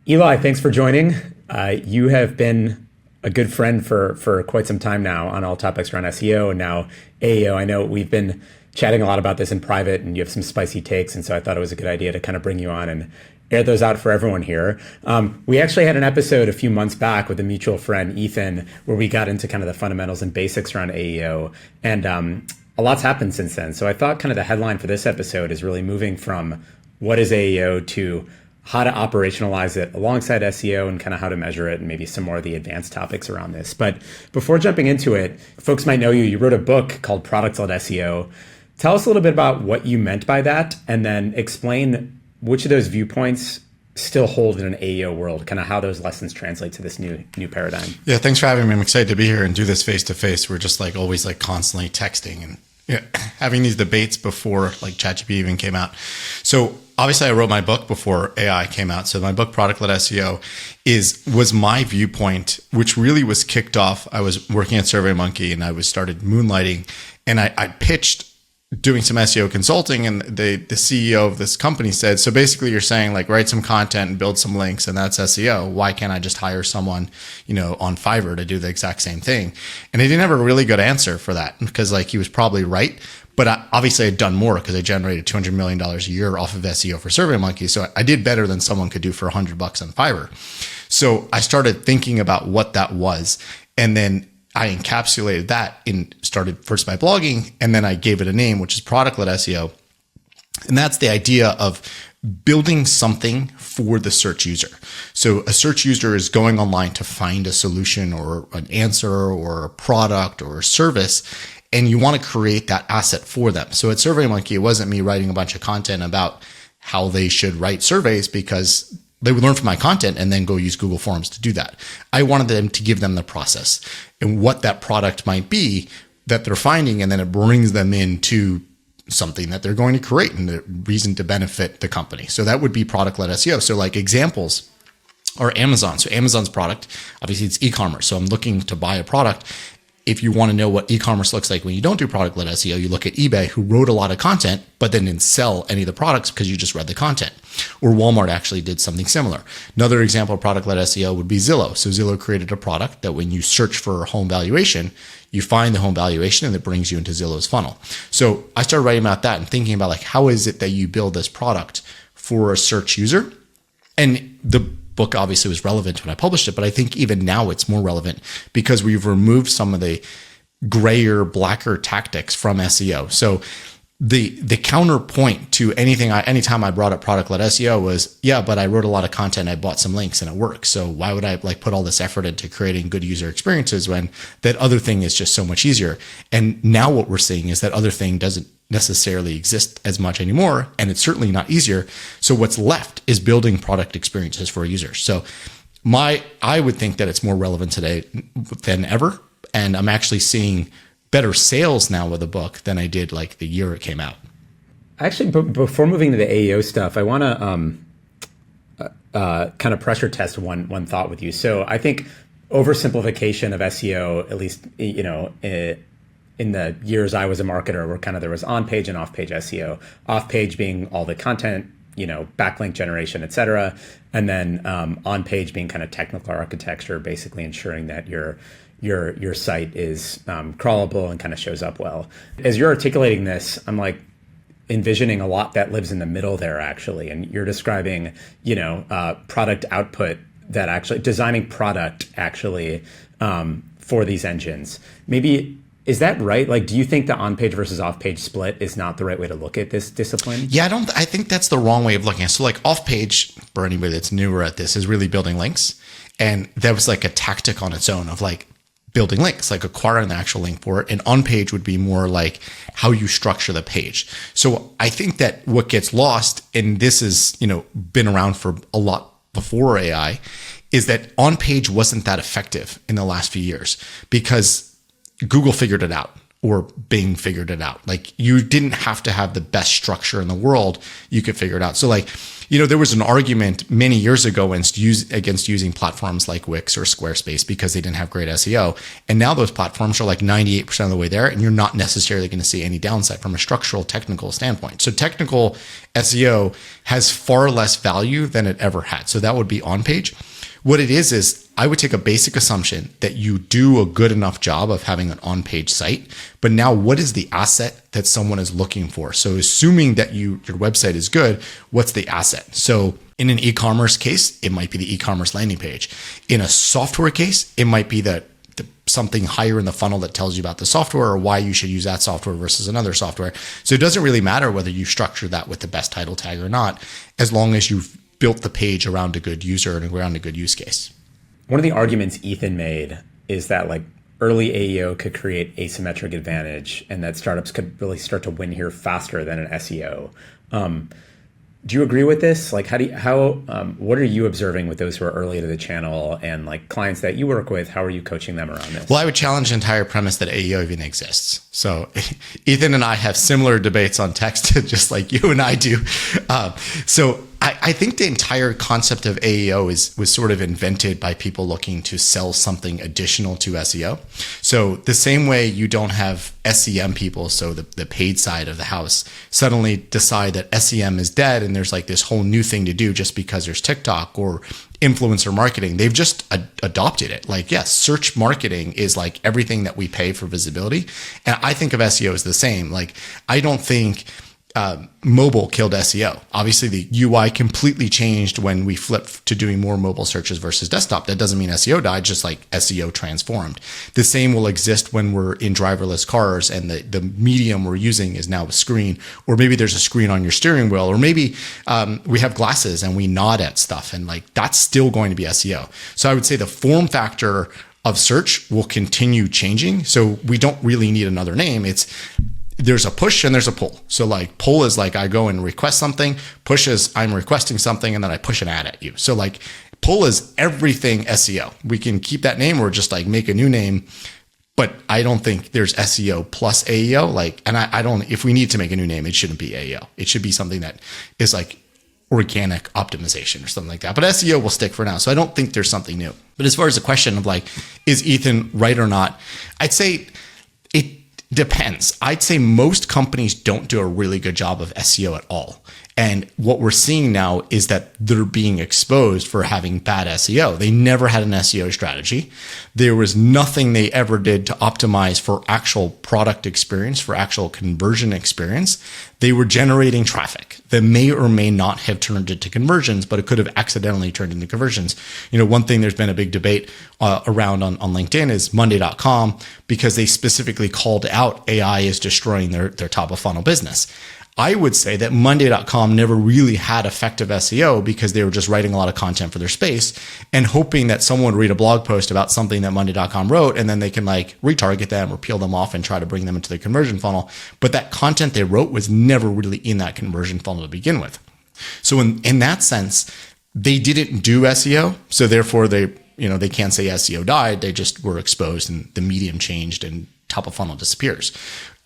Eli, thanks for joining. You have been a good friend for quite some time now on all topics around SEO and now AEO. I know we've been chatting a lot about this in private and you have some spicy takes. And so I thought it was a good idea to kind of bring you on and air those out for everyone here. We actually had an episode a few months back with a mutual friend, Ethan, where we got into kind of the fundamentals and basics around AEO. And a lot's happened since then. So I thought kind of the headline for this episode is really moving from what is AEO to how to operationalize it alongside SEO and kind of how to measure it and maybe some more of the advanced topics around this. But before jumping into it, folks might know you. You wrote a book called Product-Led SEO. Tell us a little bit about what you meant by that and then explain which of those viewpoints still hold in an AEO world, kind of how those lessons translate to this new paradigm. Yeah, thanks for having me. I'm excited to be here and do this face to face. We're just like always like constantly texting and having these debates before like ChatGPT even came out. So obviously I wrote my book before AI came out. So my book, Product-Led SEO, was my viewpoint, which really was kicked off. I was working at SurveyMonkey and I started moonlighting and I pitched doing some SEO consulting, and the CEO of this company said, so basically you're saying like write some content and build some links and that's SEO. Why can't I just hire someone, on Fiverr to do the exact same thing? And he didn't have a really good answer for that because like he was probably right. But obviously I'd done more because I generated $200 million a year off of SEO for SurveyMonkey. So I did better than someone could do for $100 on Fiverr. So I started thinking about what that was. And then I encapsulated that and started first by blogging, and then I gave it a name, which is Product-Led SEO. And that's the idea of building something for the search user. So a search user is going online to find a solution or an answer or a product or a service, and you want to create that asset for them. So at SurveyMonkey, it wasn't me writing a bunch of content about how they should write surveys because they would learn from my content and then go use Google Forms to do that. I wanted them to give them the process and what that product might be that they're finding, and then it brings them into something that they're going to create and the reason to benefit the company. So that would be product-led SEO. So like examples are Amazon. So Amazon's product, obviously it's e-commerce. So I'm looking to buy a product. If you want to know what e-commerce looks like when you don't do product-led SEO, you look at eBay, who wrote a lot of content, but then didn't sell any of the products because you just read the content. Or Walmart actually did something similar. Another example of product-led SEO would be Zillow. So Zillow created a product that when you search for home valuation, you find the home valuation and it brings you into Zillow's funnel. So I started writing about that and thinking about like, how is it that you build this product for a search user? And the book obviously was relevant when I published it, but I think even now it's more relevant because we've removed some of the grayer, blacker tactics from SEO. So the counterpoint to anytime I brought up product-led SEO was, yeah, but I wrote a lot of content, I bought some links and it works. So why would I like put all this effort into creating good user experiences when that other thing is just so much easier? And now what we're seeing is that other thing doesn't necessarily exist as much anymore, and it's certainly not easier. So what's left is building product experiences for users. So I would think that it's more relevant today than ever, and I'm actually seeing better sales now with the book than I did like the year it came out. Actually, before moving to the AEO stuff, I want to kind of pressure test one thought with you. So I think oversimplification of SEO, at least in the years I was a marketer, where there was on-page and off-page SEO. Off-page being all the content, backlink generation, et cetera, and then on-page being kind of technical architecture, basically ensuring that your site is crawlable and kind of shows up well. As you're articulating this, I'm like envisioning a lot that lives in the middle there actually, and you're describing product output, that actually designing product actually for these engines. Maybe. Is that right? Like, do you think the on-page versus off-page split is not the right way to look at this discipline? Yeah, I think that's the wrong way of looking at it. So like off-page, for anybody that's newer at this, is really building links. And that was like a tactic on its own of like building links, like acquiring the actual link for it. And on-page would be more like how you structure the page. So I think that what gets lost, and this has, been around for a lot before AI, is that on-page wasn't that effective in the last few years because Google figured it out. or Bing figured it out. Like you didn't have to have the best structure in the world. You could figure it out. So like, there was an argument many years ago against using platforms like Wix or Squarespace because they didn't have great SEO. And now those platforms are like 98% of the way there, and you're not necessarily going to see any downside from a structural technical standpoint. So technical SEO has far less value than it ever had. So that would be on page. What it is I would take a basic assumption that you do a good enough job of having an on-page site, but now what is the asset that someone is looking for? So assuming that your website is good, what's the asset? So in an e-commerce case, it might be the e-commerce landing page. In a software case, it might be something higher in the funnel that tells you about the software or why you should use that software versus another software. So it doesn't really matter whether you structure that with the best title tag or not, as long as you've built the page around a good user and around a good use case. One of the arguments Ethan made is that like early AEO could create asymmetric advantage and that startups could really start to win here faster than an SEO. Do you agree with this? Like, what are you observing with those who are early to the channel and like clients that you work with? How are you coaching them around this? Well, I would challenge the entire premise that AEO even exists. So Ethan and I have similar debates on text, just like you and I do. So I think the entire concept of AEO was sort of invented by people looking to sell something additional to SEO. So the same way you don't have SEM people, so the paid side of the house, suddenly decide that SEM is dead and there's like this whole new thing to do just because there's TikTok or influencer marketing. They've just adopted it. Like, yes, search marketing is like everything that we pay for visibility. And I think of SEO as the same. Like, I don't think mobile killed SEO. Obviously, the UI completely changed when we flipped to doing more mobile searches versus desktop. That doesn't mean SEO died, just like SEO transformed. The same will exist when we're in driverless cars and the medium we're using is now a screen, or maybe there's a screen on your steering wheel, or maybe we have glasses and we nod at stuff, and like that's still going to be SEO. So I would say the form factor of search will continue changing. So we don't really need another name. There's a push and there's a pull. So like pull is like I go and request something. Push is I'm requesting something and then I push an ad at you. So like pull is everything SEO. We can keep that name or just like make a new name, but I don't think there's SEO plus AEO. Like, and I don't, if we need to make a new name, it shouldn't be AEO. It should be something that is like organic optimization or something like that. But SEO will stick for now. So I don't think there's something new. But as far as the question of like, is Ethan right or not? I'd say it depends. I'd say most companies don't do a really good job of SEO at all. And what we're seeing now is that they're being exposed for having bad SEO. They never had an SEO strategy. There was nothing they ever did to optimize for actual product experience, for actual conversion experience. They were generating traffic that may or may not have turned into conversions, but it could have accidentally turned into conversions. One thing there's been a big debate around on LinkedIn is Monday.com, because they specifically called out AI is destroying their top of funnel business. I would say that Monday.com never really had effective SEO because they were just writing a lot of content for their space and hoping that someone would read a blog post about something that Monday.com wrote, and then they can like retarget them or peel them off and try to bring them into the conversion funnel. But that content they wrote was never really in that conversion funnel to begin with. So in that sense, they didn't do SEO. So therefore they can't say SEO died. They just were exposed and the medium changed and top of funnel disappears.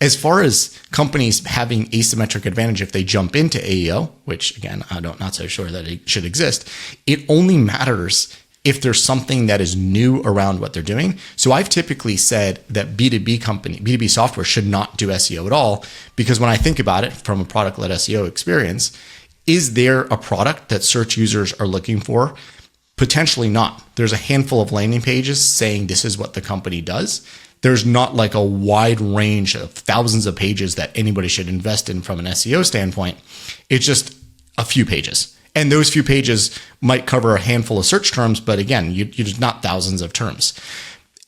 As far as companies having asymmetric advantage if they jump into AEO, which again, I'm not so sure that it should exist, it only matters if there's something that is new around what they're doing. So I've typically said that B2B software should not do SEO at all, because when I think about it from a product-led SEO experience, is there a product that search users are looking for? Potentially not. There's a handful of landing pages saying this is what the company does. There's not like a wide range of thousands of pages that anybody should invest in from an SEO standpoint. It's just a few pages. And those few pages might cover a handful of search terms, but again, you're not thousands of terms.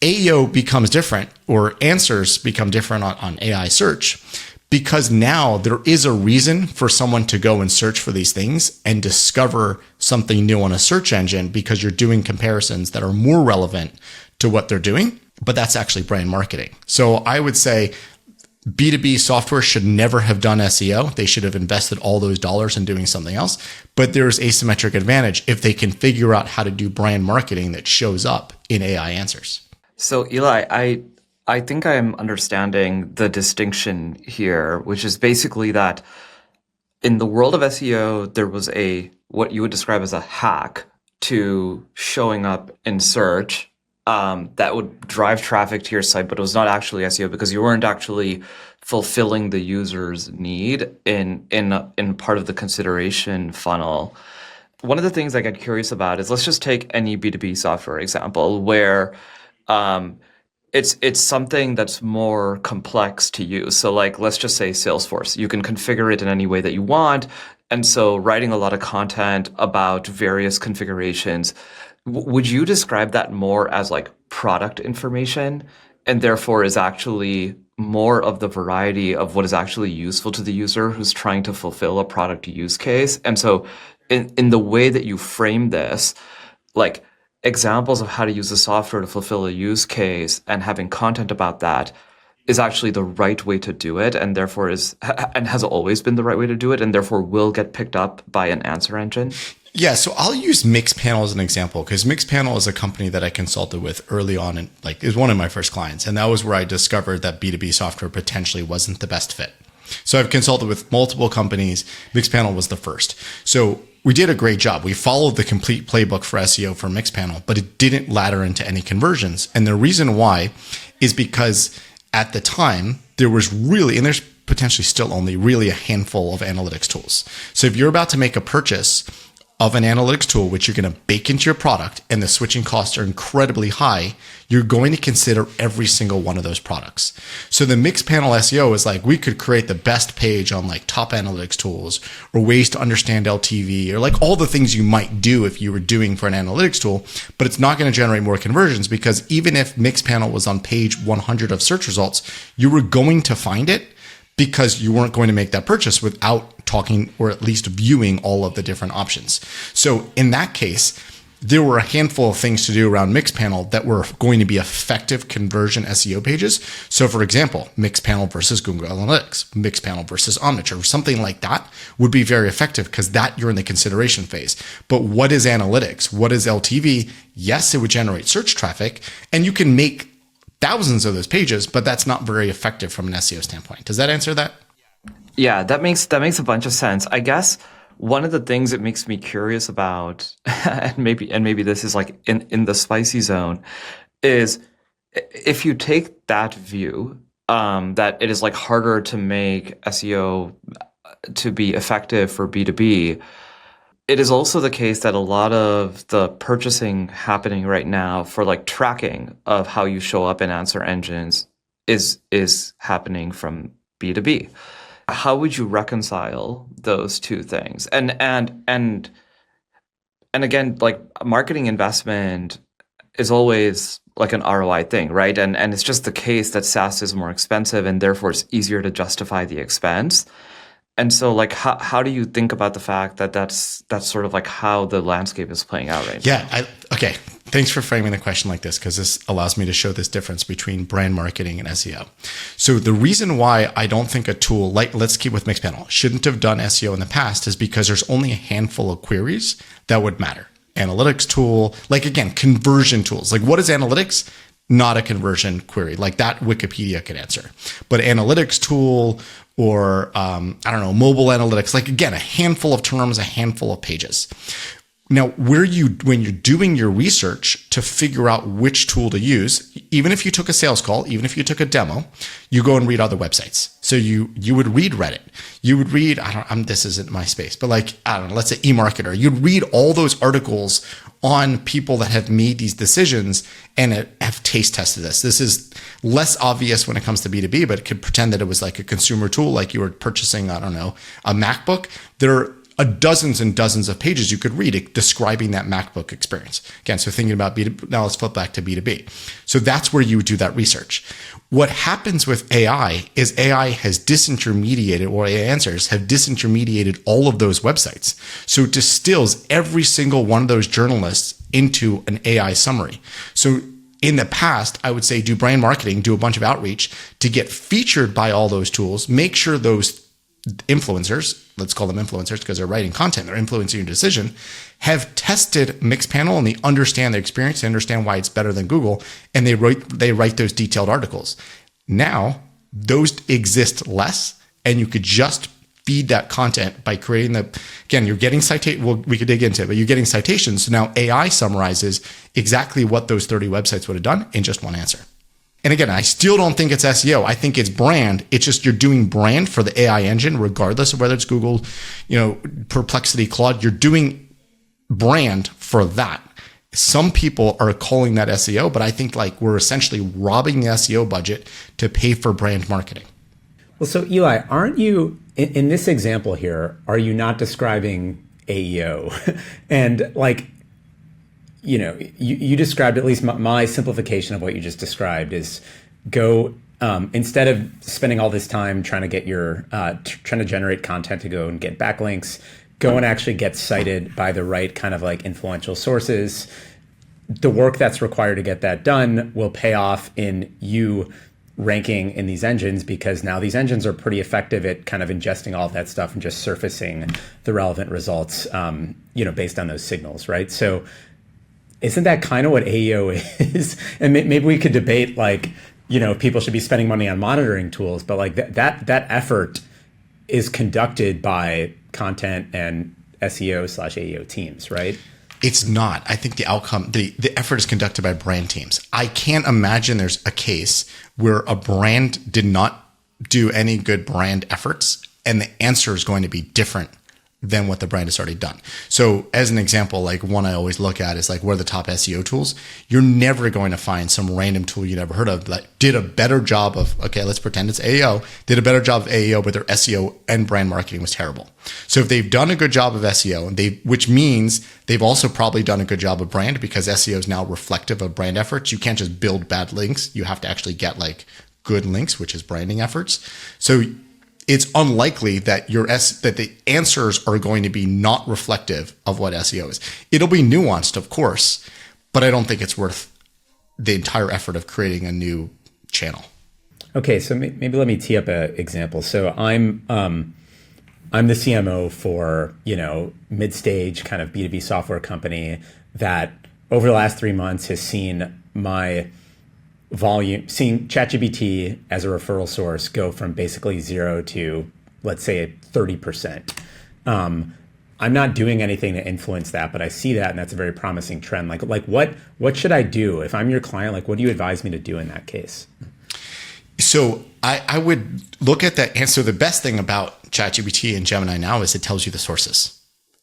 AEO becomes different, or answers become different on AI search, because now there is a reason for someone to go and search for these things and discover something new on a search engine, because you're doing comparisons that are more relevant to what they're doing. But that's actually brand marketing. So I would say B2B software should never have done SEO. They should have invested all those dollars in doing something else. But there's asymmetric advantage if they can figure out how to do brand marketing that shows up in AI answers. So Eli, I I think I am understanding the distinction here, which is basically that in the world of SEO, there was what you would describe as a hack to showing up in search that would drive traffic to your site, but it was not actually SEO because you weren't actually fulfilling the user's need in part of the consideration funnel. One of the things I get curious about is, let's just take any B2B software example where it's something that's more complex to use. So like, let's just say Salesforce. You can configure it in any way that you want. And so writing a lot of content about various configurations, would you describe that more as like product information, and therefore is actually more of the variety of what is actually useful to the user who's trying to fulfill a product use case? And so in the way that you frame this, like examples of how to use the software to fulfill a use case and having content about that is actually the right way to do it, and therefore has always been the right way to do it, and therefore will get picked up by an answer engine. Yeah, so I'll use Mixpanel as an example, because Mixpanel is a company that I consulted with early on, and like is one of my first clients, and that was where I discovered that B2B software potentially wasn't the best fit. So I've consulted with multiple companies. Mixpanel was the first. So we did a great job. We followed the complete playbook for SEO for Mixpanel, but it didn't ladder into any conversions. And the reason why is because at the time there was really, and there's potentially still only really a handful of analytics tools. So if you're about to make a purchase of an analytics tool, which you're going to bake into your product, and the switching costs are incredibly high, you're going to consider every single one of those products. So the Mixpanel SEO is like, we could create the best page on like top analytics tools or ways to understand LTV or like all the things you might do if you were doing for an analytics tool, but it's not going to generate more conversions, because even if Mixpanel was on page 100 of search results, you were going to find it because you weren't going to make that purchase without talking or at least viewing all of the different options. So in that case, there were a handful of things to do around Mixpanel that were going to be effective conversion SEO pages. So for example, Mixpanel versus Google Analytics, Mixpanel versus Omniture, or something like that would be very effective, because that you're in the consideration phase. But what is analytics? What is LTV? Yes, it would generate search traffic, and you can make thousands of those pages, but that's not very effective from an SEO standpoint. Does that answer that? Yeah, that makes a bunch of sense. I guess one of the things that makes me curious about, and maybe this is like in the spicy zone, is if you take that view, that it is like harder to make SEO to be effective for B2B. It is also the case that a lot of the purchasing happening right now for like tracking of how you show up in answer engines is happening from B2B. How would you reconcile those two things? And again, like marketing investment is always like an ROI thing, right? And it's just the case that SaaS is more expensive, and therefore it's easier to justify the expense. And so like, how do you think about the fact that that's sort of like how the landscape is playing out right now? Okay. Thanks for framing the question like this, because this allows me to show this difference between brand marketing and SEO. So the reason why I don't think a tool like, let's keep with Mixpanel, shouldn't have done SEO in the past is because there's only a handful of queries that would matter. Analytics tool, like again, conversion tools. Like what is analytics? Not a conversion query. Like that Wikipedia could answer. But analytics tool or, mobile analytics, like again, a handful of terms, a handful of pages. Now, when you're doing your research to figure out which tool to use, even if you took a sales call, even if you took a demo, you go and read other websites. So you would read Reddit. You would read, this isn't my space, but like, let's say eMarketer. You'd read all those articles on people that have made these decisions and have taste tested this. This is less obvious when it comes to B2B, but it could pretend that it was like a consumer tool, like you were purchasing, a MacBook. There are dozens and dozens of pages you could read describing that MacBook experience. Again, so thinking about B2B, now let's flip back to B2B. So that's where you would do that research. What happens with AI is AI has disintermediated, or AI answers have disintermediated all of those websites. So it distills every single one of those journalists into an AI summary. So in the past, I would say do brand marketing, do a bunch of outreach to get featured by all those tools, make sure those influencers, let's call them influencers because they're writing content, they're influencing your decision, have tested Mixpanel and they understand their experience, they understand why it's better than Google, and they write those detailed articles. Now, those exist less, and you could just feed that content by creating again, you're getting citation. Well, we could dig into it, but you're getting citations. So now AI summarizes exactly what those 30 websites would have done in just one answer. And again, I still don't think it's SEO. I think it's brand. It's just you're doing brand for the AI engine, regardless of whether it's Google, Perplexity, Claude. You're doing brand for that. Some people are calling that SEO, but I think we're essentially robbing the SEO budget to pay for brand marketing. Well, so Eli, aren't you, in this example here, are you not describing AEO? And you described, at least my simplification of what you just described is go, instead of spending all this time trying to get trying to generate content to go and get backlinks, go and actually get cited by the right kind of influential sources. The work that's required to get that done will pay off in you ranking in these engines, because now these engines are pretty effective at kind of ingesting all of that stuff and just surfacing the relevant results, based on those signals, right? So isn't that kind of what AEO is? And maybe we could debate people should be spending money on monitoring tools, but that effort is conducted by content and SEO/AEO teams, right? It's not. I think the outcome, the effort is conducted by brand teams. I can't imagine there's a case where a brand did not do any good brand efforts and the answer is going to be different than what the brand has already done. So as an example, one I always look at is what are the top SEO tools? You're never going to find some random tool you never heard of that did a better job of, okay, let's pretend it's AEO, did a better job of AEO, but their SEO and brand marketing was terrible. So if they've done a good job of SEO, which means they've also probably done a good job of brand, because SEO is now reflective of brand efforts. You can't just build bad links. You have to actually get good links, which is branding efforts. So it's unlikely that that the answers are going to be not reflective of what SEO is. It'll be nuanced, of course, but I don't think it's worth the entire effort of creating a new channel. Okay, so maybe let me tee up an example. So I'm the CMO for mid-stage kind of B2B software company that over the last 3 months has seen my volume, seeing ChatGPT as a referral source go from basically 0 to, let's say, 30%. I'm not doing anything to influence that, but I see that, and that's a very promising trend. What should I do if I'm your client? What do you advise me to do in that case? So I would look at that. And so the best thing about ChatGPT and Gemini now is it tells you the sources.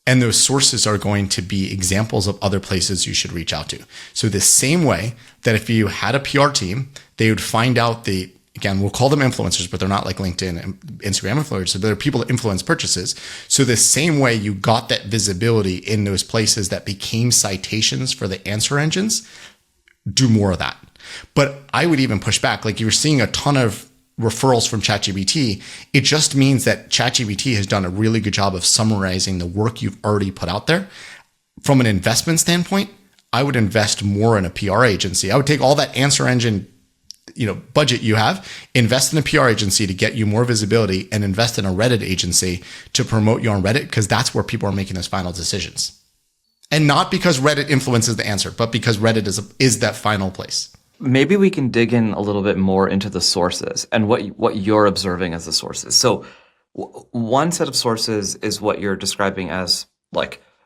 And those sources are going to be examples of other places you should reach out to. So the same way that if you had a PR team, they would find out again, we'll call them influencers, but they're not like LinkedIn and Instagram influencers. So they're people that influence purchases. So the same way you got that visibility in those places that became citations for the answer engines, do more of that. But I would even push back. You're seeing a ton of referrals from ChatGPT, it just means that ChatGPT has done a really good job of summarizing the work you've already put out there. From an investment standpoint, I would invest more in a PR agency. I would take all that answer engine, budget you have, invest in a PR agency to get you more visibility, and invest in a Reddit agency to promote you on Reddit, because that's where people are making those final decisions. And not because Reddit influences the answer, but because Reddit is that final place. Maybe we can dig in a little bit more into the sources and what you're observing as the sources. So one set of sources is what you're describing as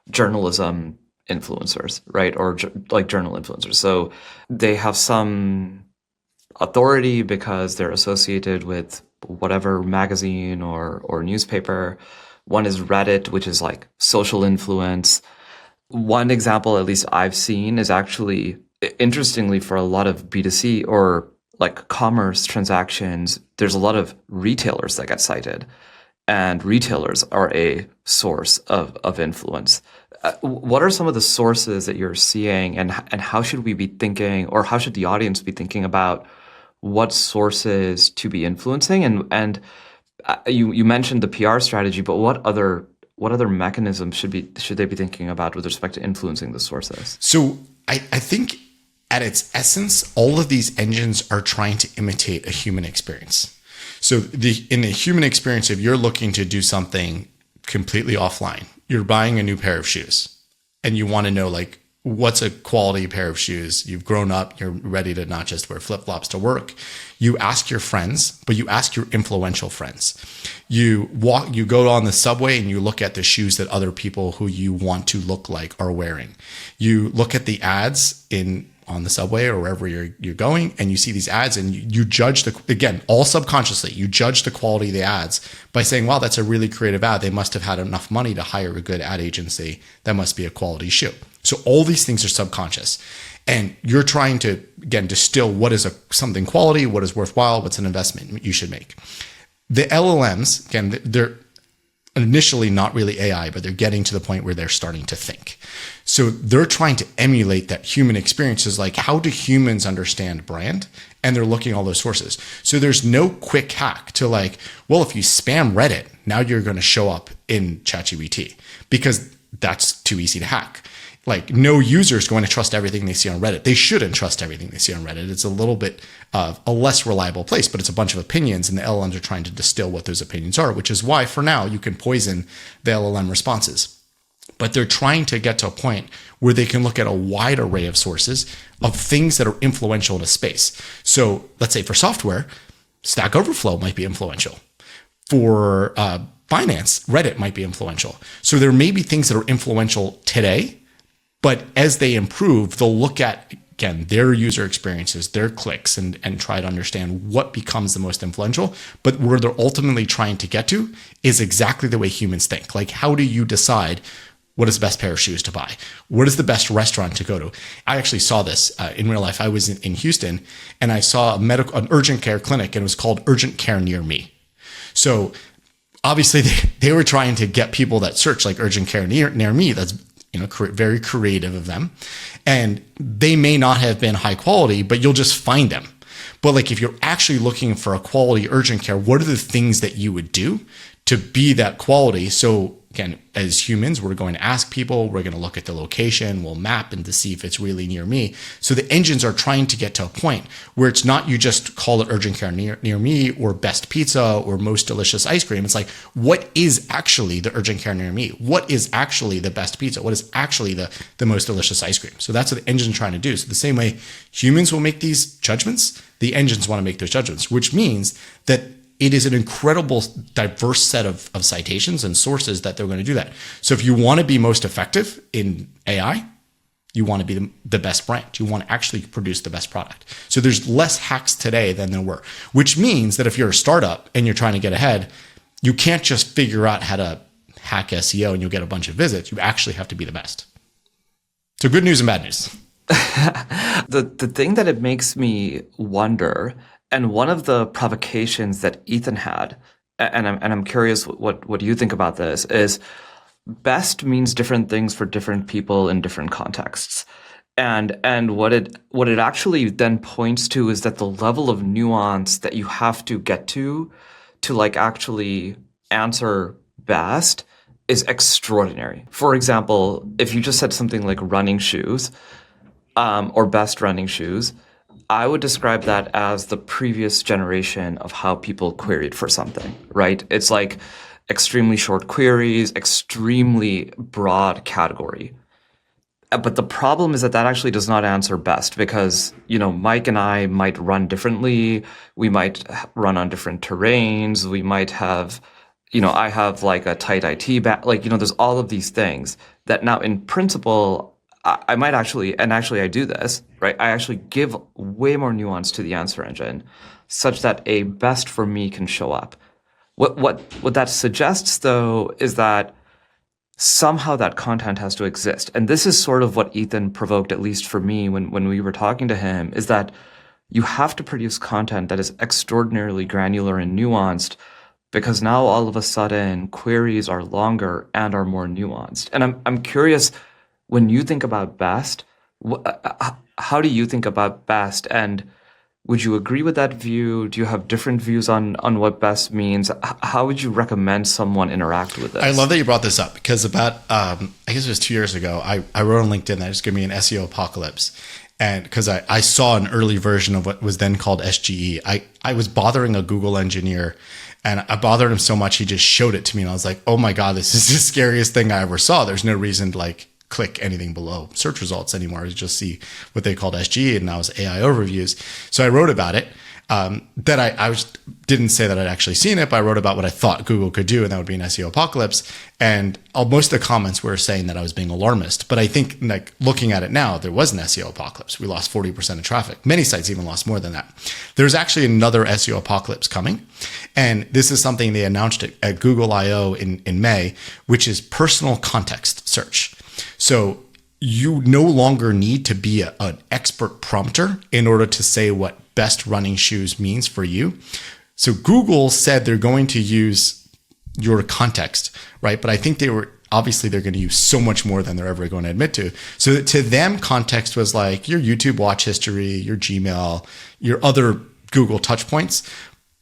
journalism influencers, right? Or journal influencers. So they have some authority because they're associated with whatever magazine or newspaper. One is Reddit, which is social influence. One example, at least I've seen, is actually, interestingly, for a lot of B2C or commerce transactions, there's a lot of retailers that get cited, and retailers are a source of influence. What are some of the sources that you're seeing, and how should we be thinking, or how should the audience be thinking about what sources to be influencing? And you mentioned the PR strategy, but what other mechanisms should they be thinking about with respect to influencing the sources? So I think at its essence, all of these engines are trying to imitate a human experience. So in the human experience, if you're looking to do something completely offline. You're buying a new pair of shoes and you want to know like, what's a quality pair of shoes? You've grown up, you're ready to not just wear flip-flops to work. You ask your friends, but you ask your influential friends. You go on the subway and you look at the shoes that other people who you want to look like are wearing. You look at the ads on the subway or wherever you're going, and you see these ads and you judge again, all subconsciously, you judge the quality of the ads by saying, wow, that's a really creative ad. They must have had enough money to hire a good ad agency. That must be a quality shoe. So all these things are subconscious, and you're trying to, again, distill what is something quality, what is worthwhile, what's an investment you should make. The LLMs, again, they're initially not really AI, but they're getting to the point where they're starting to think. So they're trying to emulate that human experiences, like how do humans understand brand? And they're looking at all those sources. So there's no quick hack to like, well, if you spam Reddit, now you're going to show up in ChatGPT, because that's too easy to hack. Like no user is going to trust everything they see on Reddit. They shouldn't trust everything they see on Reddit. It's a little bit of a less reliable place, but it's a bunch of opinions, and the LLMs are trying to distill what those opinions are, which is why for now you can poison the LLM responses. But they're trying to get to a point where they can look at a wide array of sources of things that are influential in a space. So let's say for software, Stack Overflow might be influential. For finance, Reddit might be influential. So there may be things that are influential today, but as they improve, they'll look at, again, their user experiences, their clicks, and try to understand what becomes the most influential. But where they're ultimately trying to get to is exactly the way humans think. Like, how do you decide what is the best pair of shoes to buy? What is the best restaurant to go to? I actually saw this in real life. I was in Houston, and I saw an urgent care clinic, and it was called Urgent Care Near Me. So obviously they were trying to get people that search like urgent care near me. That's very creative of them. And they may not have been high quality, but you'll just find them. But like if you're actually looking for a quality urgent care, what are the things that you would do to be that quality? So again, as humans, we're going to ask people, we're going to look at the location, we'll map and to see if it's really near me. So the engines are trying to get to a point where it's not you just call it urgent care near me or best pizza or most delicious ice cream. It's like, what is actually the urgent care near me? What is actually the best pizza? What is actually the most delicious ice cream? So that's what the engine's trying to do. So the same way humans will make these judgments, the engines want to make those judgments, which means that it is an incredible diverse set of citations and sources that they're going to do that. So if you want to be most effective in AI, you want to be the best brand. You want to actually produce the best product. So there's less hacks today than there were, which means that if you're a startup and you're trying to get ahead, you can't just figure out how to hack SEO and you'll get a bunch of visits. You actually have to be the best. So good news and bad news. The thing that it makes me wonder, and one of the provocations that Ethan had, and I'm curious what you think about this, is best means different things for different people in different contexts. And what it actually then points to is that the level of nuance that you have to get to like actually answer best is extraordinary. For example, if you just said something like running shoes, or best running shoes, I would describe that as the previous generation of how people queried for something, right? It's like extremely short queries, extremely broad category. But the problem is that actually does not answer best because, Mike and I might run differently. We might run on different terrains. We might have, I have like a tight IT there's all of these things that now in principle, I might actually, and actually I do this, right? I actually give way more nuance to the answer engine such that a best for me can show up. What that suggests though is that somehow that content has to exist. And this is sort of what Ethan provoked, at least for me when we were talking to him, is that you have to produce content that is extraordinarily granular and nuanced because now all of a sudden queries are longer and are more nuanced. And I'm curious, when you think about best, how do you think about best? And Would you agree with that view? Do you have different views on what best means? How would you recommend someone interact with this? I love that you brought this up because about, I guess it was 2 years ago, I wrote on LinkedIn that it's going to be an SEO apocalypse. And because I saw an early version of what was then called SGE, I was bothering a Google engineer and I bothered him so much, he just showed it to me. And I was like, oh my God, this is the scariest thing I ever saw. There's no reason to like click anything below search results anymore. You just see what they called SGE, and now it's AI overviews. So I wrote about it. That I didn't say that I'd actually seen it, but I wrote about what I thought Google could do, and that would be an SEO apocalypse. And most of the comments were saying that I was being alarmist. But I think, like looking at it now, there was an SEO apocalypse. We lost 40% of traffic. Many sites even lost more than that. There's actually another SEO apocalypse coming, and this is something they announced at Google I/O in May, which is personal context search. So you no longer need to be an expert prompter in order to say what best running shoes means for you. So Google said they're going to use your context, right? But I think they're going to use so much more than they're ever going to admit to. So to them, context was like your YouTube watch history, your Gmail, your other Google touch points,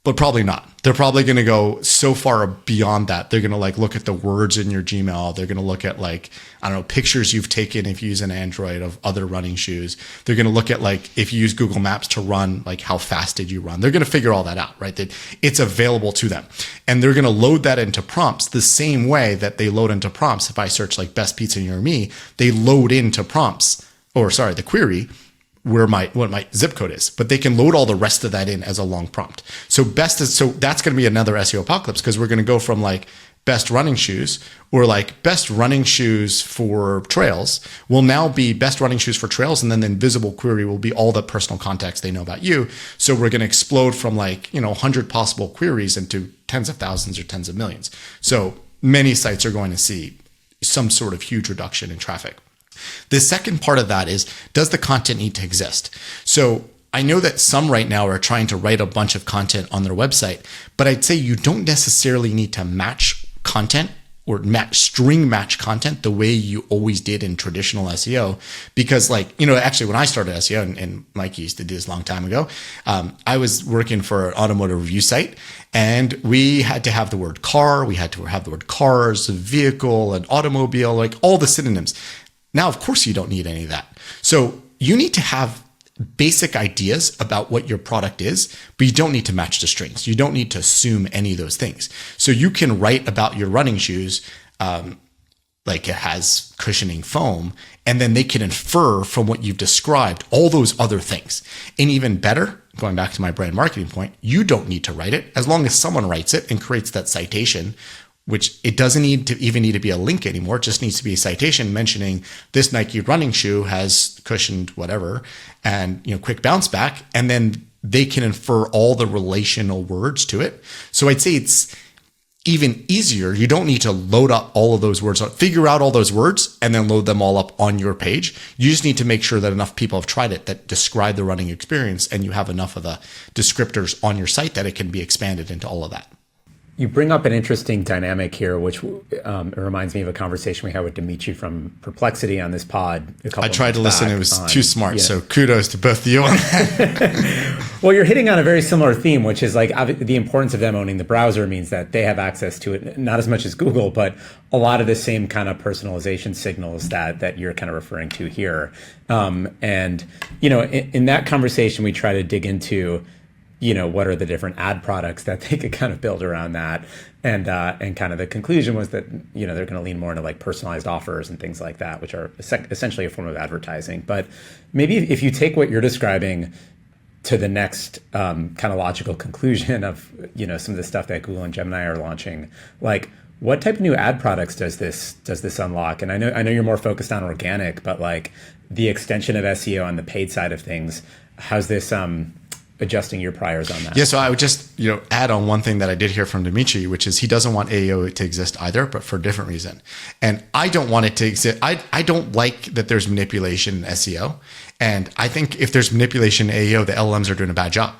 but probably not. They're probably going to go so far beyond that. They're going to like look at the words in your Gmail. They're going to look at like, I don't know, pictures you've taken if you use an Android of other running shoes. They're going to look at like, if you use Google Maps to run, like how fast did you run? They're going to figure all that out, right? That it's available to them. And they're going to load that into prompts the same way that they load into prompts. If I search like best pizza near me, they load into prompts, the query, what my zip code is, but they can load all the rest of that in as a long prompt. So that's going to be another SEO apocalypse, because we're going to go from like best running shoes or like best running shoes for trails will now be best running shoes for trails. And then the invisible query will be all the personal context they know about you. So we're going to explode from like, 100 possible queries into tens of thousands or tens of millions. So many sites are going to see some sort of huge reduction in traffic. The second part of that is, does the content need to exist? So I know that some right now are trying to write a bunch of content on their website, but I'd say you don't necessarily need to match content or string match content the way you always did in traditional SEO. Because actually when I started SEO, and Mike used to do this a long time ago, I was working for an automotive review site, and we had to have the word car, we had to have the word cars, a vehicle, an automobile, like all the synonyms. Now, of course, you don't need any of that. So you need to have basic ideas about what your product is, but you don't need to match the strings. You don't need to assume any of those things. So you can write about your running shoes, like it has cushioning foam, and then they can infer from what you've described all those other things. And even better, going back to my brand marketing point, you don't need to write it as long as someone writes it and creates that citation, which it doesn't need to be a link anymore. It just needs to be a citation mentioning this Nike running shoe has cushioned whatever and quick bounce back. And then they can infer all the relational words to it. So I'd say it's even easier. You don't need to load up all of those words, figure out all those words and then load them all up on your page. You just need to make sure that enough people have tried it that describe the running experience, and you have enough of the descriptors on your site that it can be expanded into all of that. You bring up an interesting dynamic here, which it reminds me of a conversation we had with Dimitri from Perplexity on this pod. I tried to listen. It was too smart. So kudos to both of you on that. Well, you're hitting on a very similar theme, which is like the importance of them owning the browser means that they have access to it, not as much as Google, but a lot of the same kind of personalization signals that you're kind of referring to here. In that conversation, we try to dig into what are the different ad products that they could kind of build around that. And kind of the conclusion was that, they're going to lean more into like personalized offers and things like that, which are essentially a form of advertising. But maybe if you take what you're describing to the next kind of logical conclusion of, some of the stuff that Google and Gemini are launching, like what type of new ad products does this unlock? And I know you're more focused on organic, but like the extension of SEO on the paid side of things, how's this adjusting your priors on that? Yeah, so I would just add on one thing that I did hear from Dimitri, which is he doesn't want AEO to exist either, but for a different reason. And I don't want it to exist. I don't like that there's manipulation in SEO. And I think if there's manipulation in AEO, the LLMs are doing a bad job.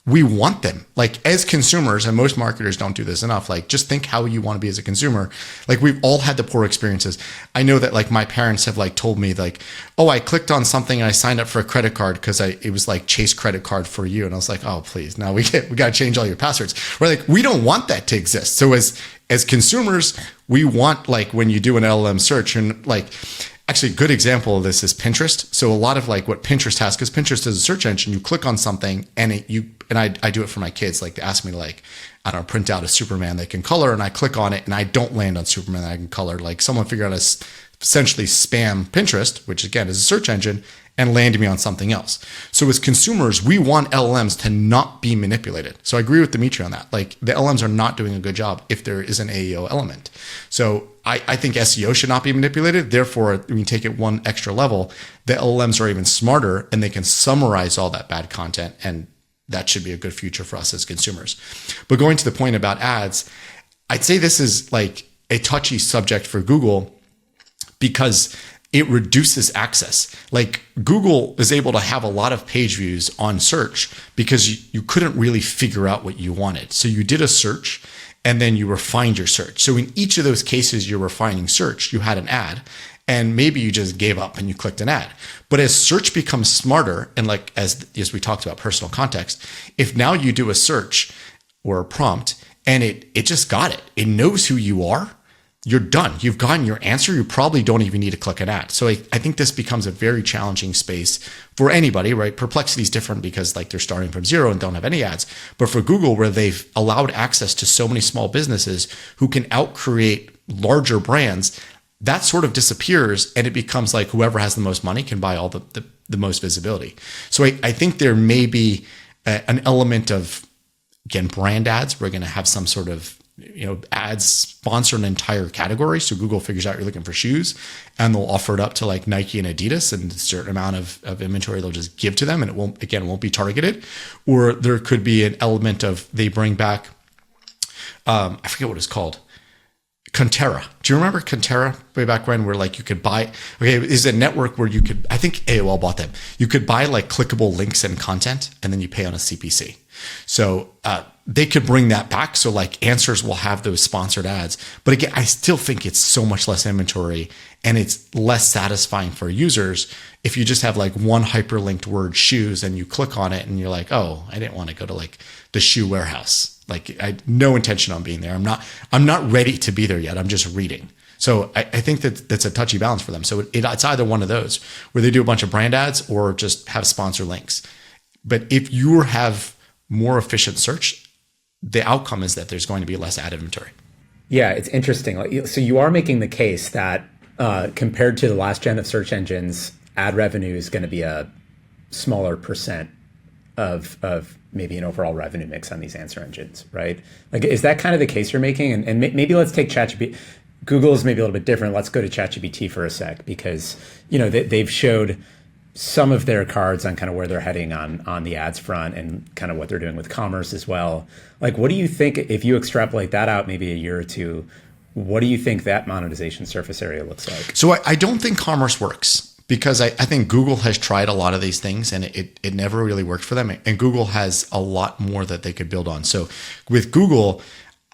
we want them. Like as consumers, and most marketers don't do this enough, like just think how you want to be as a consumer. Like we've all had the poor experiences. I know that like my parents have like told me like, oh, I clicked on something and I signed up for a credit card because it was like Chase credit card for you. And I was like, oh, please, now we got to change all your passwords. We're like, we don't want that to exist. So as consumers, we want like when you do an LLM search and like, actually, a good example of this is Pinterest. So a lot of like what Pinterest has, because Pinterest is a search engine, you click on something and I do it for my kids. Like they ask me to like, I don't know, print out a Superman they can color, and I click on it and I don't land on Superman that I can color. Like someone figured out to essentially spam Pinterest, which again is a search engine, and land me on something else. So as consumers, we want LLMs to not be manipulated. So I agree with Dimitri on that. Like the LLMs are not doing a good job if there is an AEO element. So I think SEO should not be manipulated. Therefore, when you take it one extra level, the LLMs are even smarter and they can summarize all that bad content. And that should be a good future for us as consumers. But going to the point about ads, I'd say this is like a touchy subject for Google because it reduces access. Like Google is able to have a lot of page views on search because you couldn't really figure out what you wanted. So you did a search and then you refined your search. So in each of those cases, you're refining search, you had an ad, and maybe you just gave up and you clicked an ad. But as search becomes smarter, and like as we talked about personal context, if now you do a search or a prompt and it just got it, it knows who you are, you're done. You've gotten your answer. You probably don't even need to click an ad. So I think this becomes a very challenging space for anybody, right? Perplexity is different because like they're starting from zero and don't have any ads. But for Google, where they've allowed access to so many small businesses who can outcreate larger brands, that sort of disappears and it becomes like whoever has the most money can buy all the most visibility. So I think there may be an element of, again, brand ads. We're going to have some sort of ads sponsor an entire category. So Google figures out you're looking for shoes and they'll offer it up to like Nike and Adidas, and a certain amount of inventory they'll just give to them. And it won't be targeted. Or there could be an element of they bring back, I forget what it's called. Contera. Do you remember Contera way back when, where like you could buy, is a network where you could, I think AOL bought them. You could buy like clickable links and content and then you pay on a CPC. So, they could bring that back. So like Answers will have those sponsored ads, but again, I still think it's so much less inventory and it's less satisfying for users if you just have like one hyperlinked word shoes and you click on it and you're like, oh, I didn't want to go to like the shoe warehouse. Like I had no intention on being there. I'm not ready to be there yet. I'm just reading. So I think that's a touchy balance for them. So it's either one of those where they do a bunch of brand ads or just have sponsor links. But if you have more efficient search, the outcome is that there's going to be less ad inventory. Yeah, it's interesting. So you are making the case that compared to the last gen of search engines, ad revenue is going to be a smaller percent of maybe an overall revenue mix on these answer engines, right? Like, is that kind of the case you're making? And maybe let's take ChatGPT. Google is maybe a little bit different. Let's go to ChatGPT for a sec, because they've showed some of their cards on kind of where they're heading on the ads front and kind of what they're doing with commerce as well. Like, what do you think, if you extrapolate that out maybe a year or two, what do you think that monetization surface area looks like? So I don't think commerce works, because I think Google has tried a lot of these things and it never really worked for them. And Google has a lot more that they could build on. So with Google,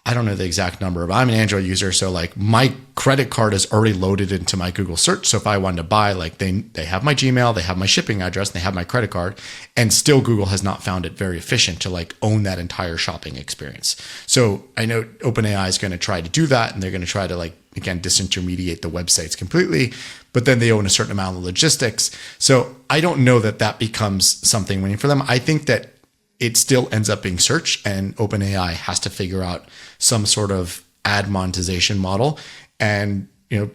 I don't know the exact number, but I'm an Android user. So like my credit card is already loaded into my Google search. So if I wanted to buy, like they have my Gmail, they have my shipping address, they have my credit card, and still Google has not found it very efficient to like own that entire shopping experience. So I know OpenAI is going to try to do that, and they're going to try to like, again, disintermediate the websites completely, but then they own a certain amount of logistics. So I don't know that becomes something winning for them. I think that it still ends up being search, and OpenAI has to figure out some sort of ad monetization model. And,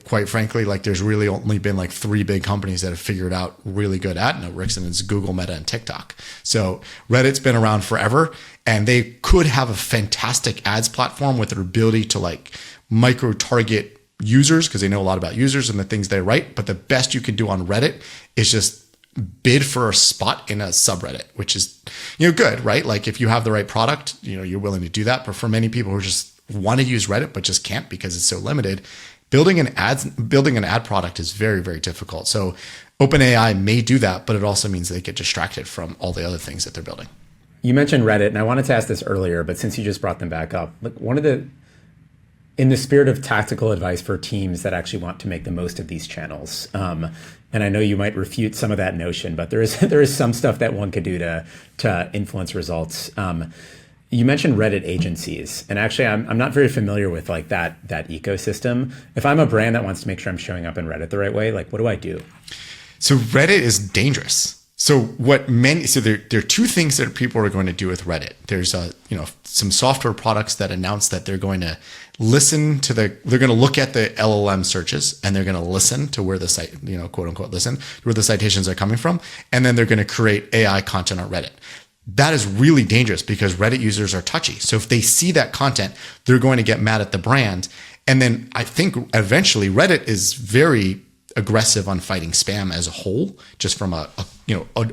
quite frankly, like there's really only been like 3 big companies that have figured out really good ad networks, and it's Google, Meta, and TikTok. So Reddit's been around forever, and they could have a fantastic ads platform with their ability to like micro target users, because they know a lot about users and the things they write. But the best you can do on Reddit is just bid for a spot in a subreddit, which is, good, right? Like if you have the right product, you're willing to do that. But for many people who just want to use Reddit, but just can't because it's so limited, building an ad product is very, very difficult. So OpenAI may do that, but it also means they get distracted from all the other things that they're building. You mentioned Reddit, and I wanted to ask this earlier, but since you just brought them back up, like in the spirit of tactical advice for teams that actually want to make the most of these channels, and I know you might refute some of that notion, but there is some stuff that one could do to influence results. You mentioned Reddit agencies, and actually, I'm not very familiar with like that ecosystem. If I'm a brand that wants to make sure I'm showing up in Reddit the right way, like what do I do? So Reddit is dangerous. So there are two things that people are going to do with Reddit. There's some software products that announce that they're going to they're going to look at the LLM searches and they're going to listen to where the site, quote unquote, listen to where the citations are coming from. And then they're going to create AI content on Reddit. That is really dangerous because Reddit users are touchy. So if they see that content, they're going to get mad at the brand. And then I think eventually Reddit is very aggressive on fighting spam as a whole, just from an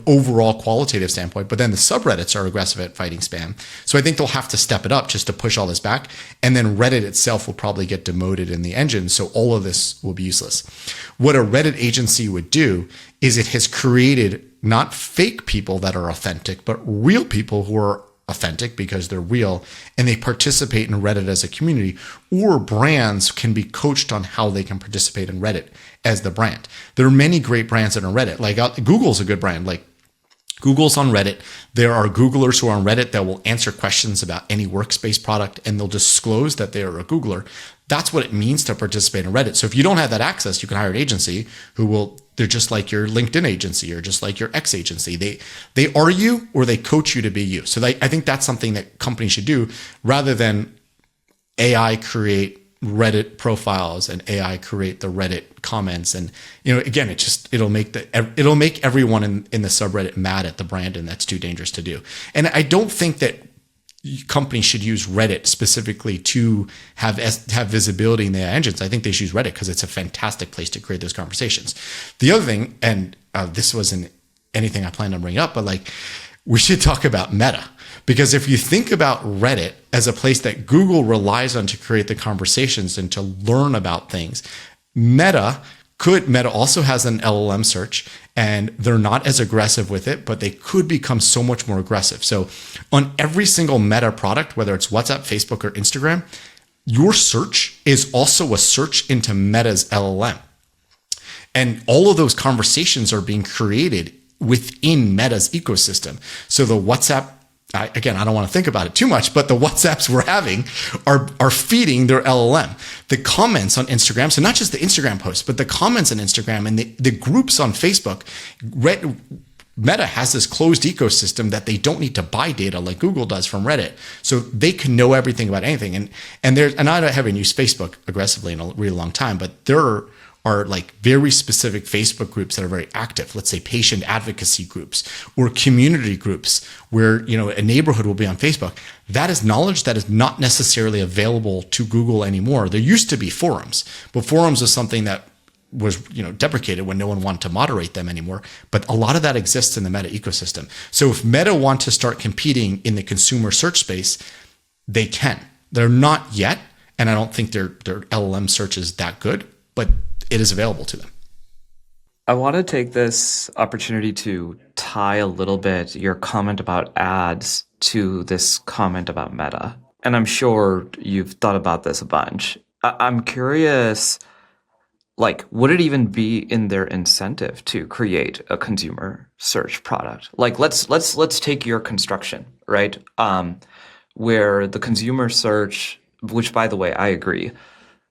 overall qualitative standpoint. But then the subreddits are aggressive at fighting spam. So I think they'll have to step it up just to push all this back. And then Reddit itself will probably get demoted in the engine. So all of this will be useless. What a Reddit agency would do is it has created not fake people that are authentic, but real people who are authentic because they're real and they participate in Reddit as a community, or brands can be coached on how they can participate in Reddit as the brand. There are many great brands that are on Reddit. Like Google's a good brand. Like Google's on Reddit. There are Googlers who are on Reddit that will answer questions about any workspace product and they'll disclose that they are a Googler. That's what it means to participate in Reddit. So if you don't have that access, you can hire an agency they're just like your LinkedIn agency or just like your X agency. They are you or they coach you to be you. So I think that's something that companies should do rather than AI create Reddit profiles and AI create the Reddit comments. And, again, it'll make everyone in the subreddit mad at the brand, and that's too dangerous to do. And I don't think that companies should use Reddit specifically to have visibility in their engines. I think they should use Reddit because it's a fantastic place to create those conversations. The other thing, and this wasn't anything I planned on bringing up, but we should talk about Meta. Because if you think about Reddit as a place that Google relies on to create the conversations and to learn about things, Meta also has an LLM search and they're not as aggressive with it, but they could become so much more aggressive. So on every single Meta product, whether it's WhatsApp, Facebook, or Instagram, your search is also a search into Meta's LLM. And all of those conversations are being created within Meta's ecosystem. So the WhatsApp, I don't want to think about it too much, but the WhatsApps we're having are feeding their LLM. The comments on Instagram, so not just the Instagram posts, but the comments on Instagram and the groups on Facebook, Meta has this closed ecosystem that they don't need to buy data like Google does from Reddit. So they can know everything about anything. And I haven't used Facebook aggressively in a really long time, but there are very specific Facebook groups that are very active. Let's say patient advocacy groups or community groups where, a neighborhood will be on Facebook. That is knowledge that is not necessarily available to Google anymore. There used to be forums, but forums is something that was, deprecated when no one wanted to moderate them anymore. But a lot of that exists in the Meta ecosystem. So if Meta want to start competing in the consumer search space, they can. They're not yet. And I don't think their LLM search is that good, but it is available to them. I want to take this opportunity to tie a little bit your comment about ads to this comment about Meta. And I'm sure you've thought about this a bunch. I'm curious, would it even be in their incentive to create a consumer search product? Let's take your construction, right? Where the consumer search, which by the way, I agree,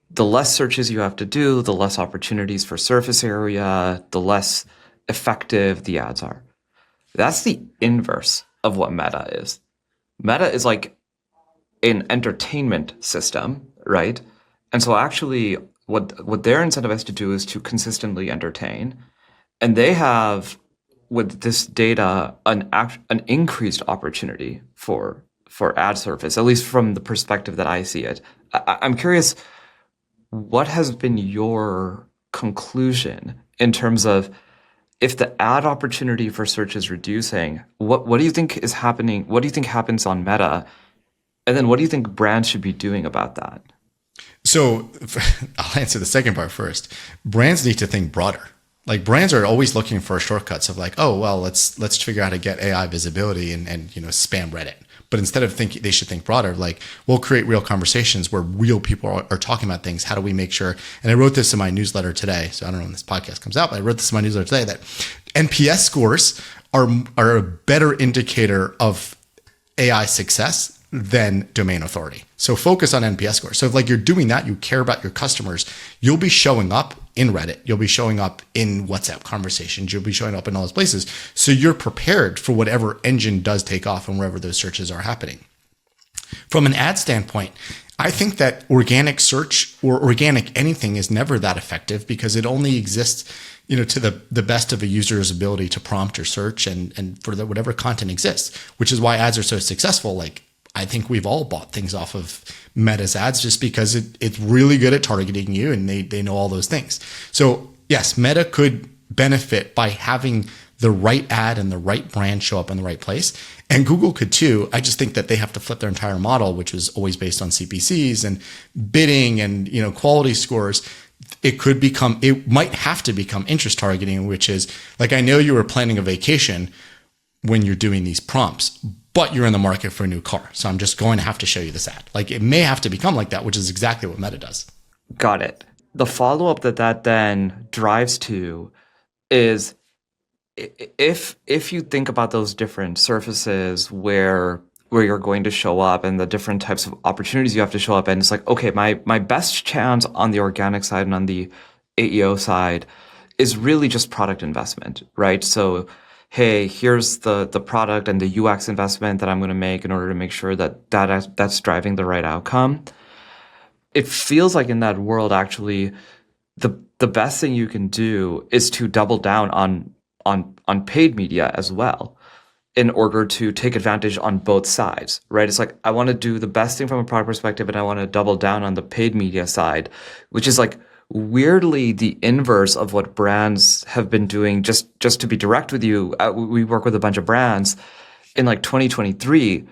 the less searches you have to do, the less opportunities for surface area, the less effective the ads are. That's the inverse of what Meta is. Meta is like an entertainment system, right? And so actually what they're incentivized to do is to consistently entertain. And they have, with this data, an increased opportunity for ad surface, at least from the perspective that I see it. I'm curious, what has been your conclusion in terms of if the ad opportunity for search is reducing, what do you think is happening? What do you think happens on Meta? And then what do you think brands should be doing about that? So I'll answer the second part first. Brands need to think broader. Like brands are always looking for shortcuts of like, oh, well, let's figure out how to get AI visibility and spam Reddit. But instead of thinking, they should think broader, like we'll create real conversations where real people are talking about things. How do we make sure? And I wrote this in my newsletter today. So I don't know when this podcast comes out, but I wrote this in my newsletter today that NPS scores are a better indicator of AI success than domain authority. So focus on NPS scores. So if like you're doing that, you care about your customers, you'll be showing up in Reddit, you'll be showing up in WhatsApp conversations, you'll be showing up in all those places. So you're prepared for whatever engine does take off and wherever those searches are happening. From an ad standpoint, I think that organic search or organic anything is never that effective because it only exists, to the best of a user's ability to prompt or search and for whatever content exists, which is why ads are so successful. Like I think we've all bought things off of Meta's ads just because it's really good at targeting you and they know all those things. So yes, Meta could benefit by having the right ad and the right brand show up in the right place. And Google could too. I just think that they have to flip their entire model, which was always based on CPCs and bidding and, quality scores. It might have to become interest targeting, which is like, I know you were planning a vacation when you're doing these prompts, but you're in the market for a new car. So I'm just going to have to show you this ad. Like it may have to become like that, which is exactly what Meta does. Got it. The follow-up that then drives to is if you think about those different surfaces where you're going to show up and the different types of opportunities you have to show up, and it's like, okay, my best chance on the organic side and on the AEO side is really just product investment, right? So hey, here's the product and the UX investment that I'm going to make in order to make sure that's driving the right outcome. It feels like in that world, actually, the best thing you can do is to double down on paid media as well in order to take advantage on both sides, right? It's like, I want to do the best thing from a product perspective and I want to double down on the paid media side, which is like weirdly the inverse of what brands have been doing. Just to be direct with you, we work with a bunch of brands. In like 2023,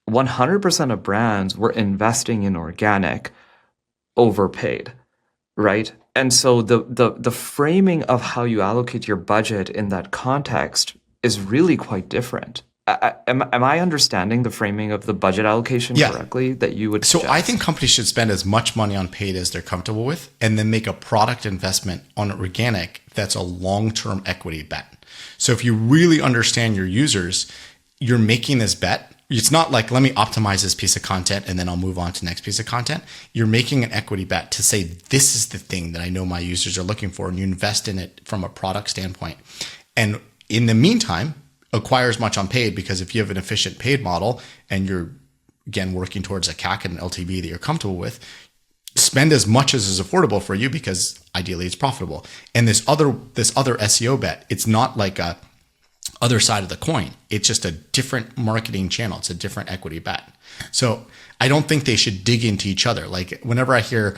100% of brands were investing in organic over paid, right? And so the framing of how you allocate your budget in that context is really quite different. Am I understanding the framing of the budget allocation correctly that you would suggest? So I think companies should spend as much money on paid as they're comfortable with and then make a product investment on organic that's a long-term equity bet. So if you really understand your users, you're making this bet. It's not like, let me optimize this piece of content and then I'll move on to the next piece of content. You're making an equity bet to say, this is the thing that I know my users are looking for, and you invest in it from a product standpoint. And in the meantime, acquire as much on paid, because if you have an efficient paid model and you're, again, working towards a CAC and an LTV that you're comfortable with, spend as much as is affordable for you because ideally it's profitable. And this other SEO bet, it's not like a other side of the coin. It's just a different marketing channel. It's a different equity bet. So I don't think they should dig into each other. Like whenever I hear,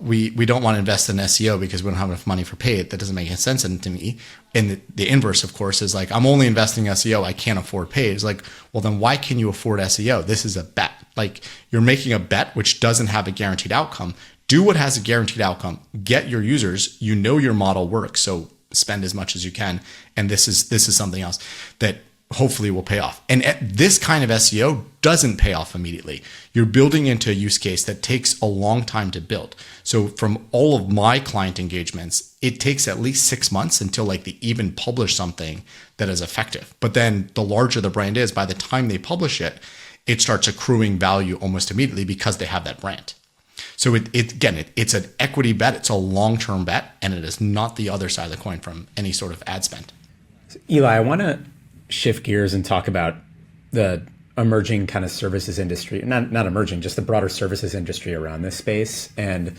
we don't want to invest in SEO because we don't have enough money for paid, that doesn't make any sense to me. And the inverse, of course, is like, I'm only investing in SEO, I can't afford paid. It's like, well, then why can you afford SEO? This is a bet. Like you're making a bet which doesn't have a guaranteed outcome. Do what has a guaranteed outcome. Get your users. You know your model works, so spend as much as you can. And this is something else that hopefully will pay off. And this kind of SEO doesn't pay off immediately. You're building into a use case that takes a long time to build. So from all of my client engagements, it takes at least 6 months until like they even publish something that is effective. But then the larger the brand is, by the time they publish it, it starts accruing value almost immediately because they have that brand. So it's an equity bet. It's a long-term bet, and it is not the other side of the coin from any sort of ad spend. So, Eli, I want to shift gears and talk about the emerging kind of services industry, not emerging, just the broader services industry around this space. And,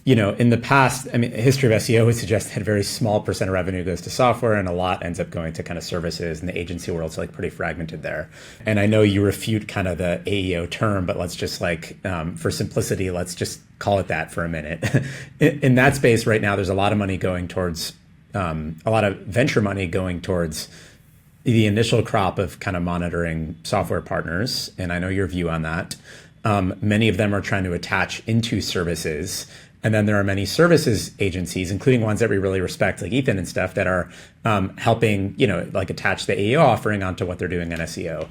in the past, history of SEO would suggest that a very small percent of revenue goes to software and a lot ends up going to kind of services, and the agency world's like pretty fragmented there. And I know you refute kind of the AEO term, but let's just for simplicity, let's just call it that for a minute. In that space right now, there's a lot of money going towards, a lot of venture money going towards the initial crop of kind of monitoring software partners. And I know your view on that. Many of them are trying to attach into services. And then there are many services agencies, including ones that we really respect, like Ethan and stuff, that are helping, like attach the AEO offering onto what they're doing in SEO.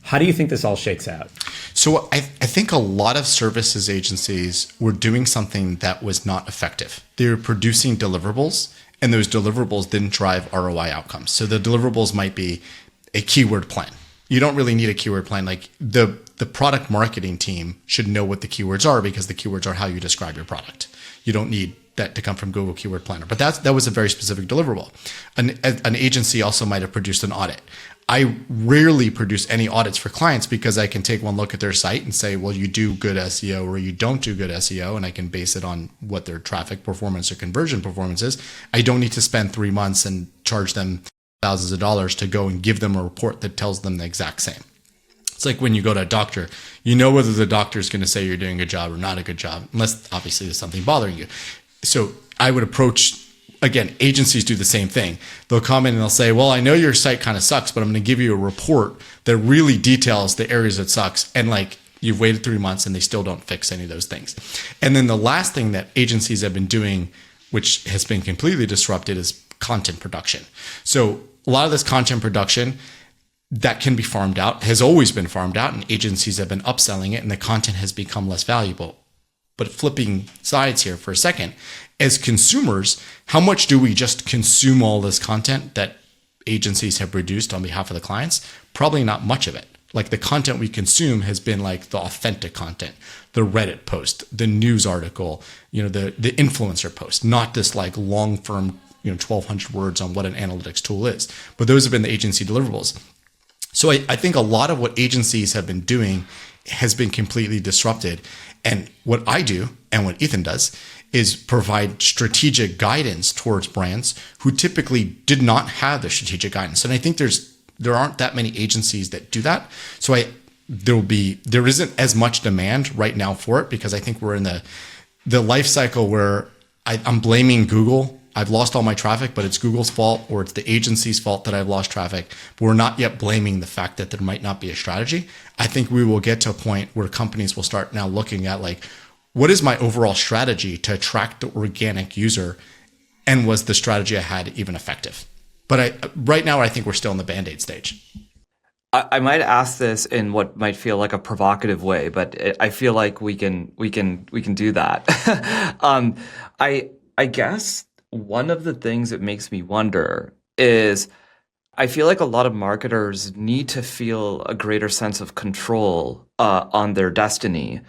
How do you think this all shakes out? So I think a lot of services agencies were doing something that was not effective. They were producing deliverables, and those deliverables didn't drive ROI outcomes. So the deliverables might be a keyword plan. You don't really need a keyword plan. Like the product marketing team should know what the keywords are, because the keywords are how you describe your product. You don't need that to come from Google Keyword Planner. But that was a very specific deliverable. An agency also might have produced an audit. I rarely produce any audits for clients, because I can take one look at their site and say, well, you do good SEO or you don't do good SEO, and I can base it on what their traffic performance or conversion performance is. I don't need to spend 3 months and charge them thousands of dollars to go and give them a report that tells them the exact same. It's like when you go to a doctor, you know whether the doctor is going to say you're doing a good job or not a good job, unless obviously there's something bothering you. So I would approach, again, agencies do the same thing. They'll come in and they'll say, well, I know your site kind of sucks, but I'm going to give you a report that really details the areas it sucks. And like, you've waited 3 months and they still don't fix any of those things. And then the last thing that agencies have been doing, which has been completely disrupted, is content production. So a lot of this content production that can be farmed out has always been farmed out, and agencies have been upselling it, and the content has become less valuable. But flipping sides here for a second, as consumers, how much do we just consume all this content that agencies have produced on behalf of the clients? Probably not much of it. Like the content we consume has been like the authentic content, the Reddit post, the news article, the influencer post, not this like long form, 1,200 words on what an analytics tool is. But those have been the agency deliverables. So I think a lot of what agencies have been doing has been completely disrupted. And what I do and what Ethan does is provide strategic guidance towards brands who typically did not have the strategic guidance. And I think there aren't that many agencies that do that. So there isn't as much demand right now for it, because I think we're in the life cycle where I'm blaming Google. I've lost all my traffic, but it's Google's fault, or it's the agency's fault that I've lost traffic. But we're not yet blaming the fact that there might not be a strategy. I think we will get to a point where companies will start now looking at like, what is my overall strategy to attract the organic user? And was the strategy I had even effective? But right now, I think we're still in the Band-Aid stage. I might ask this in what might feel like a provocative way, but I feel like we can do that. I guess one of the things that makes me wonder is I feel like a lot of marketers need to feel a greater sense of control on their destiny.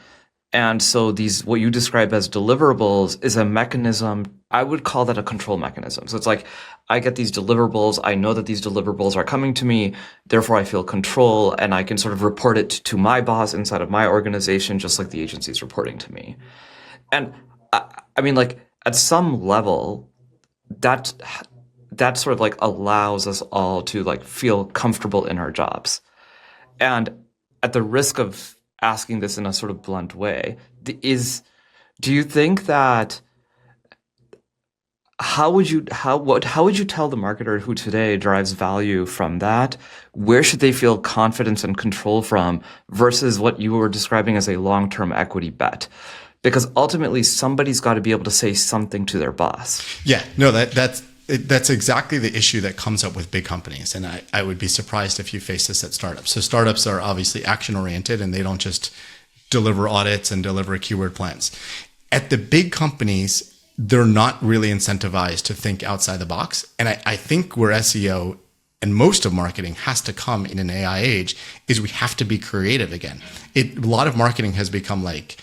And so what you describe as deliverables is a mechanism. I would call that a control mechanism. So it's like, I get these deliverables. I know that these deliverables are coming to me. Therefore, I feel control, and I can sort of report it to my boss inside of my organization, just like the agency's reporting to me. And I mean, like at some level, that sort of like allows us all to like feel comfortable in our jobs. And at the risk of asking this in a sort of blunt way, do you think that how would you tell the marketer who today derives value from that? Where should they feel confidence and control from versus what you were describing as a long-term equity bet? Because ultimately, somebody's got to be able to say something to their boss. Yeah, no, that's exactly the issue that comes up with big companies. And I would be surprised if you face this at startups. So startups are obviously action-oriented, and they don't just deliver audits and deliver keyword plans. At the big companies, they're not really incentivized to think outside the box. And I think where SEO and most of marketing has to come in an AI age is we have to be creative again. A lot of marketing has become like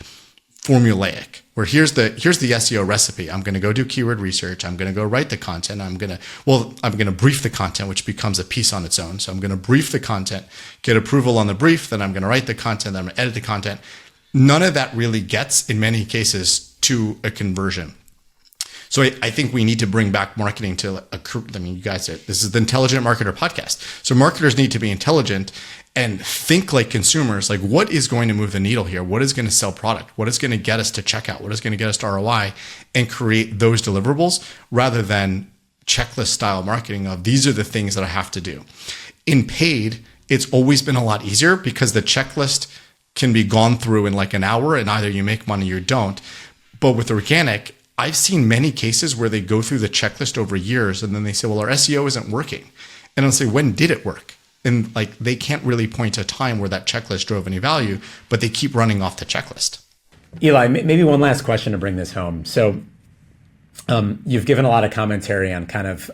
formulaic, where here's the SEO recipe. I'm going to go do keyword research. I'm going to go write the content. I'm going to brief the content, which becomes a piece on its own. So I'm going to brief the content, get approval on the brief. Then I'm going to write the content. Then I'm going to edit the content. None of that really gets, in many cases, to a conversion. So I think we need to bring back marketing to you guys, this is the Intelligent Marketer podcast. So marketers need to be intelligent and think like consumers, like what is going to move the needle here? What is going to sell product? What is going to get us to checkout? What is going to get us to ROI, and create those deliverables rather than checklist style marketing of these are the things that I have to do. In paid, it's always been a lot easier because the checklist can be gone through in like an hour, and either you make money or you don't. But with organic, I've seen many cases where they go through the checklist over years and then they say, well, our SEO isn't working. And I'll say, when did it work? And like, they can't really point to a time where that checklist drove any value, but they keep running off the checklist. Eli, maybe one last question to bring this home. So you've given a lot of commentary on kind of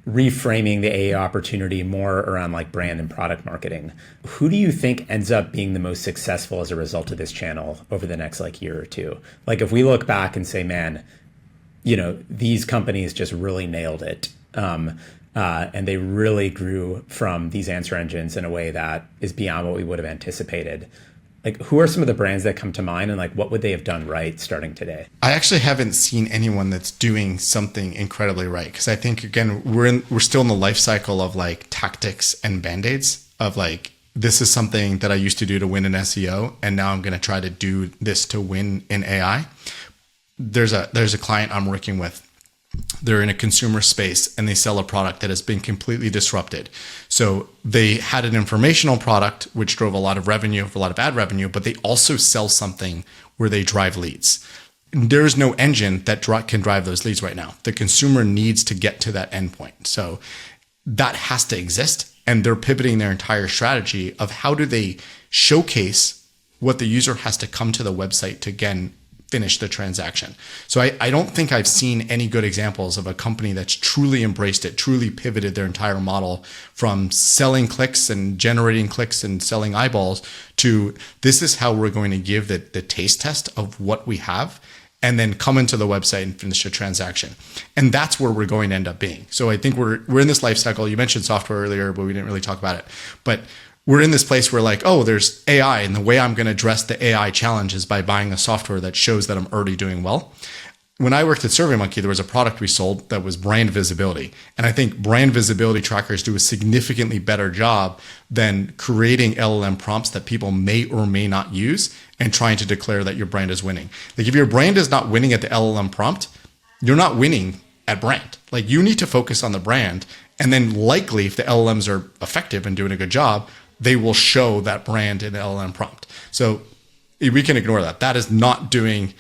reframing the AEO opportunity more around like brand and product marketing. Who do you think ends up being the most successful as a result of this channel over the next like year or two? Like if we look back and say, man, you know, these companies just really nailed it. And they really grew from these answer engines in a way that is beyond what we would have anticipated. Like, who are some of the brands that come to mind, and like, what would they have done right starting today? I actually haven't seen anyone that's doing something incredibly right, because I think again we're still in the life cycle of like tactics and band-aids of like, this is something that I used to do to win in SEO, and now I'm going to try to do this to win in AI. There's a client I'm working with. They're in a consumer space and they sell a product that has been completely disrupted. So they had an informational product, which drove a lot of revenue, a lot of ad revenue, but they also sell something where they drive leads. There's no engine that can drive those leads right now. The consumer needs to get to that endpoint. So that has to exist. And they're pivoting their entire strategy of how do they showcase what the user has to come to the website to, again, finish the transaction. So I don't think I've seen any good examples of a company that's truly embraced it, truly pivoted their entire model from selling clicks and generating clicks and selling eyeballs to this is how we're going to give the taste test of what we have and then come into the website and finish a transaction. And that's where we're going to end up being. So I think we're in this life cycle. You mentioned software earlier, but we didn't really talk about it. But we're in this place where like, oh, there's AI, and the way I'm going to address the AI challenge is by buying a software that shows that I'm already doing well. When I worked at SurveyMonkey, there was a product we sold that was brand visibility. And I think brand visibility trackers do a significantly better job than creating LLM prompts that people may or may not use and trying to declare that your brand is winning. Like if your brand is not winning at the LLM prompt, you're not winning at brand. Like you need to focus on the brand. And then likely if the LLMs are effective and doing a good job, they will show that brand in the LLM prompt. So we can ignore that. That is not doing,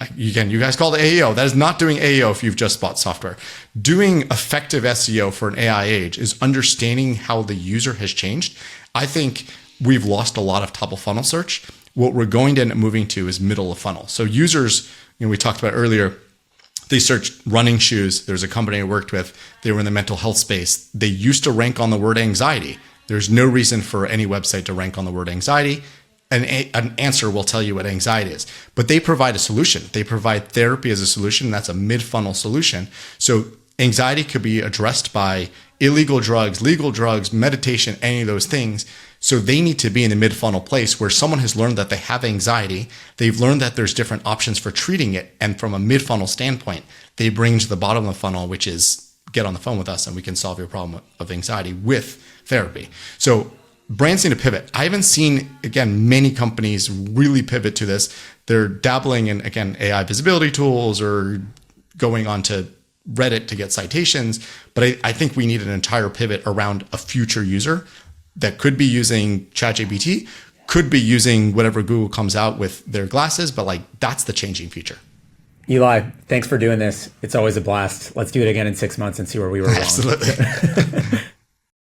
again, you guys call it AEO. That is not doing AEO if you've just bought software. Doing effective SEO for an AI age is understanding how the user has changed. I think we've lost a lot of top of funnel search. What we're going to end up moving to is middle of funnel. So users, we talked about earlier, they searched running shoes. There's a company I worked with. They were in the mental health space. They used to rank on the word anxiety. There's no reason for any website to rank on the word anxiety. An answer will tell you what anxiety is, but they provide a solution. They provide therapy as a solution. That's a mid-funnel solution. So anxiety could be addressed by illegal drugs, legal drugs, meditation, any of those things. So they need to be in the mid-funnel place where someone has learned that they have anxiety. They've learned that there's different options for treating it. And from a mid-funnel standpoint, they bring to the bottom of the funnel, which is get on the phone with us and we can solve your problem of anxiety with therapy. So brands need to pivot. I haven't seen, again, many companies really pivot to this. They're dabbling in, again, AI visibility tools or going onto Reddit to get citations. But I think we need an entire pivot around a future user that could be using ChatGPT, could be using whatever Google comes out with their glasses, but like that's the changing future. Eli, thanks for doing this. It's always a blast. Let's do it again in 6 months and see where we were wrong. Absolutely.